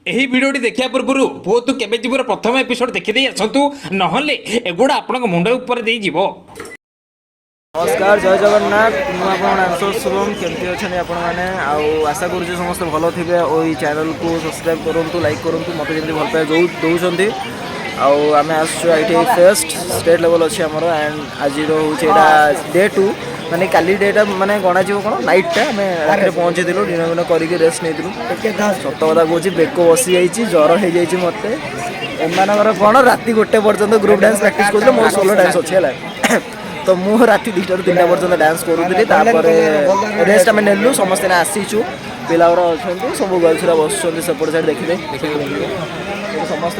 ଏହି ଭିଡ଼ିଓଟି ଦେଖିବା ପୂର୍ବରୁ ପୁଅ ତୁ କେବେ ଯିବୁର ପ୍ରଥମ ଏପିସୋଡ ଦେଖିଦେଇ ଆସନ୍ତୁ, ନହେଲେ ଏଗୁଡ଼ା ଆପଣଙ୍କ ମୁଣ୍ଡ ଉପରେ ଦେଇଯିବ। नमस्कार जय जगन्नाथ मुझे आंसर शुभम केमती अच्छा आपण मैंने आशा करुँचे समस्त भल थे और ये चैनल को सब्सक्राइब करूँ लाइक करूँ मत जमी भल पाए दौरान आम आसो फेस्ट स्टेट लेवल अच्छे आमर एंड आज हूँ डे 2 माने काली डेटा माने गणा कौन नाइटा आम रात पहुँचे दिन दिन करके रेस्ट नहीं सत कथा कौच बेक बसी जाइए ज्वर हो जाए मत एम कौन राति 1 पर्यटन ग्रुप डांस प्रैक्टिस कर मो सोलो डांस अच्छे है तो मुझे राति 2 ରୁ 3 पर्यटन डांस करूँ रेस्ट आम नेलु समस्ते आसीचु पिला अच्छा सब गर्ल्स बस सेपट साइड देखिए समस्त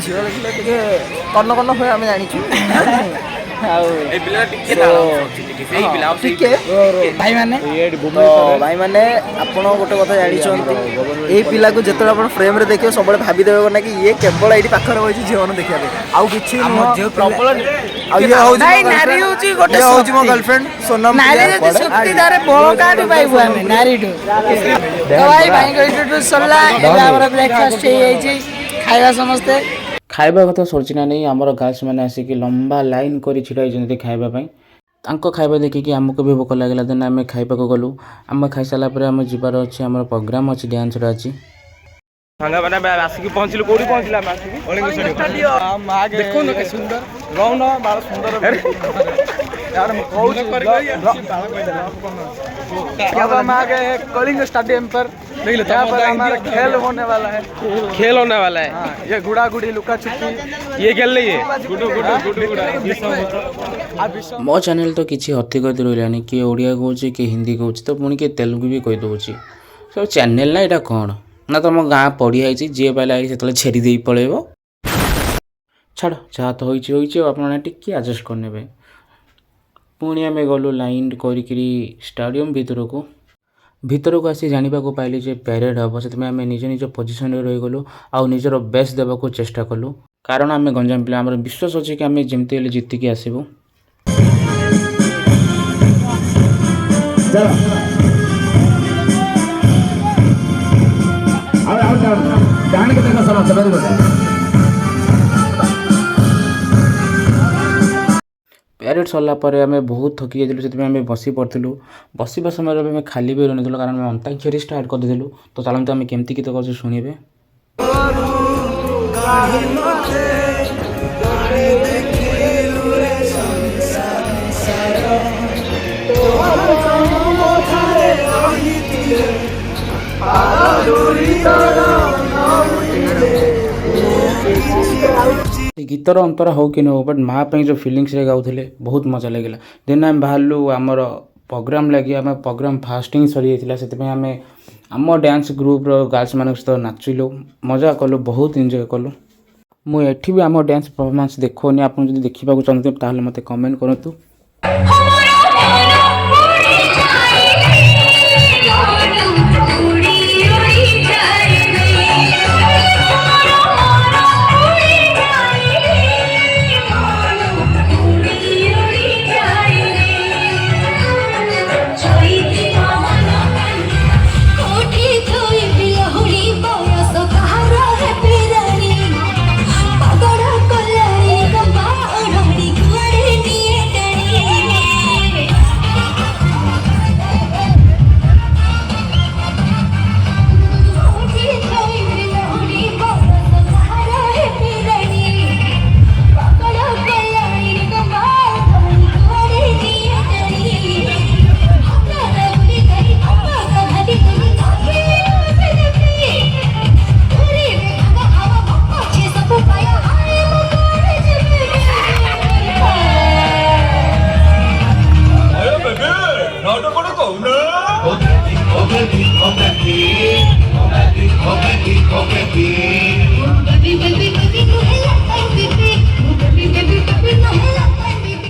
झील देखिले कर्ण कर्ण हुए आम जाचु भाई मैंने आप गोटे कथा जानते ये पिला को जो आप फ्रेम रे देखिए सब भाविदेवे ना कि ये केवल ये पाखे रही झील मैंने देखा आउ कि मो गर्लफ्रेंड सोनम खाଇବା समस्ते खाଇବା କଥା ସରିଛି ନା ନାହିଁ ଆମର ଗାର୍ଲସ ମାନେ ଆସିକି ଲମ୍ବା ଲାଇନ୍ କରି ଛିଡ଼ା ହେଇଛନ୍ତି ଖାଇବା ପାଇଁ। ତାଙ୍କ ଖାଇବା ଦେଖିକି ଆମକୁ ବି ଭୋକ ଲାଗିଲା, ଦେନ୍ ଆମେ ଖାଇବାକୁ ଗଲୁ। ଆମେ ଖାଇସାରିଲା ପରେ ଆମେ ଯିବାର ଅଛି, ଆମର ପ୍ରୋଗ୍ରାମ୍ ଅଛି, ଡ୍ୟାନ୍ସର ଅଛି। ସାଙ୍ଗମାନେ ଆସିକି ପହଞ୍ଚିଲୁ। କୋଉଠି ପହଞ୍ଚିଲା? ଆମେ ଆସିକି କଳିଙ୍ଗ ଷ୍ଟାଡିୟମ। ଦେଖୁନ କି ସୁନ୍ଦର ରହୁନ ବାଳ ସୁନ୍ଦର यार मैं कहूँ क्या हम आगे कलिंग स्टेडियम पर यहाँ पर हमारा खेल होने वाला है। खेल होने वाला है। ये गुड़ा गुड़ी लुका छुपी ये खेल रही है। मो चैनल तो किसी अति कही रही किए ओडिया कौच कि हिंदी कौच तो पुणी किए तेलुगु भी कहीदे सब चैनल ना यहाँ कौन ना तुम गाँ पढ़िया जी पाला से छेड़ी दे पलैब छाड़ जहाँ तो होने टिके आडजस्ट करने पुणी आम गलु लाइन करी स्टाडियम भितर को आसी जाना पाइली जे पैरेड हम से आम निज निज पोजिशन रहीगलु आउ निजर बेस्ट देवा चेष्टा कलु कारण आम गंजाम पिला आम विश्वास अच्छे कि आम जमती हेल्ले जितिकी आसबू। प्यारेड सरला आम बहुत थकी जाइलु से आम बसी पड़ू बसवा समय आम खाली भी रही कारण आम अंताक्षरी स्टार्ट करदेलु। तो चलते आम केमती गीत कर शुणवे। गीतर अंतर हो कि न हो बट माँ पे जो फिलिंग्स रे गाउले बहुत मजा लगे। देन आम बाहरलु आमर प्रोग्राम लगे आम प्रोग्राम फास्टिंग सरी जाता से आम आम डांस ग्रुप गर्ल्स मान सहित नाचिलु मजा कलु बहुत एंजॉय कलु। मुझे भी आम डांस परफॉर्मेंस देखोनी आप देखा चाहते ताहले मते कमेंट करतु।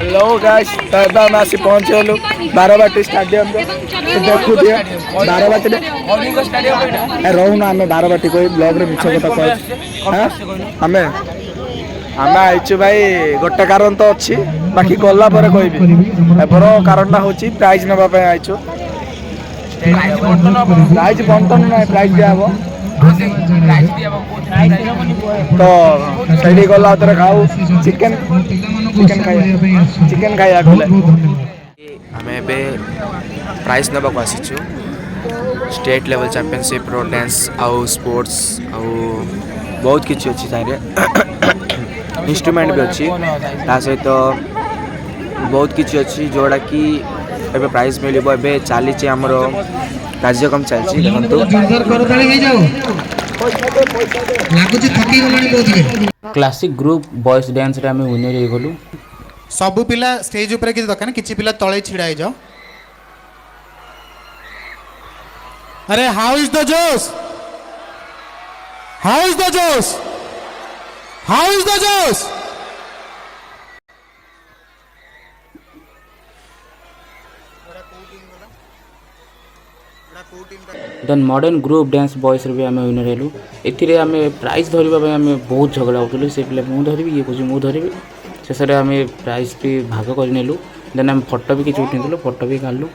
हेलो गाइस तो आम आसी पहुँचलु बारवाटी स्टेडियम देखु बारवाटी रोना आम बारवाटी कह ब्लॉग रे मिछ कथा कह आम आम आईचु भाई गोटे कारण तो अच्छी बाकी गला पर कहबी एबर कारणटा होची प्राइज नबा पे आइचो प्राइज बंटन ना प्राइज दिया हबो तो सेडी गला उतर खाऊ चिकन चिकन खाया गले आमे बे प्राइज नबाक आसीचु स्टेट लेवल चैंपियनशिप रो डांस आउ स्पोर्ट्स आउ बहुत किछि अछि तारे इंस्ट्रूमेंट भी अच्छी ता सहित बहुत किछि अच्छी जोड़ा कि एबे प्राइज मिलिबो एबे चाली छि हमरो कार्यक्रम चलछि देखंतु क्लासिक ग्रुप बॉयज डांस रे आमे विनर हे गलु सबु पिला स्टेज ऊपर किछि दरकार किछि पिला तळे छिड़ा हे जाओ अरे how is the josh how is the josh how is the josh then modern group dance boys रे भी आमे विनर हेलु एथिरे आमे प्राइज धरिबा पे आमे बहुत झगड़ा होतलु से पिले मु धरिबी ये कुछ मु धरिबी शेष रे आमे प्राइज भी भाग कर नेलु देन आमे फोटो भी किछ उठिनलु फोटो भी काढलु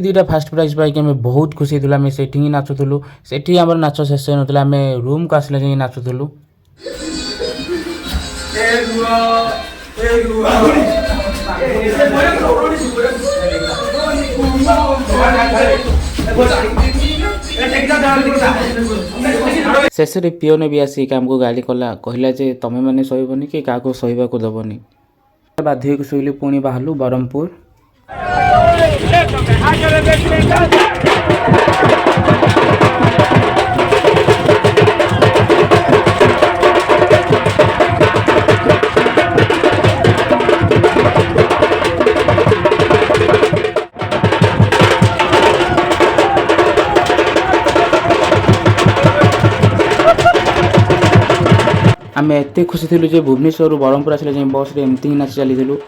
दीटा फास्ट प्राइज पाई कि बहुत खुशी थी आम से नाचुलु से आम नाच शेष ना आम रूम को आसला जाए नाचुलु शेष पिओन भी आसिक आमको गाली कला कहला जे तमें मैंने सहबनी कि क्या सहबा को दबनी बाध्य को शुइलु पुणी बाहरलु ब्रह्मपुर आम एत खुशी थी भुवनेश्वर ब्रह्मपुर आसले जाए बस रे एमती ही नाच चली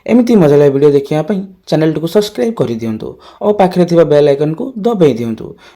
एमती मजा लगे वीडियो देखा चैनल को सब्सक्राइब कर दिंतु और पाखे बेल आइकन को दबाई दिंतु।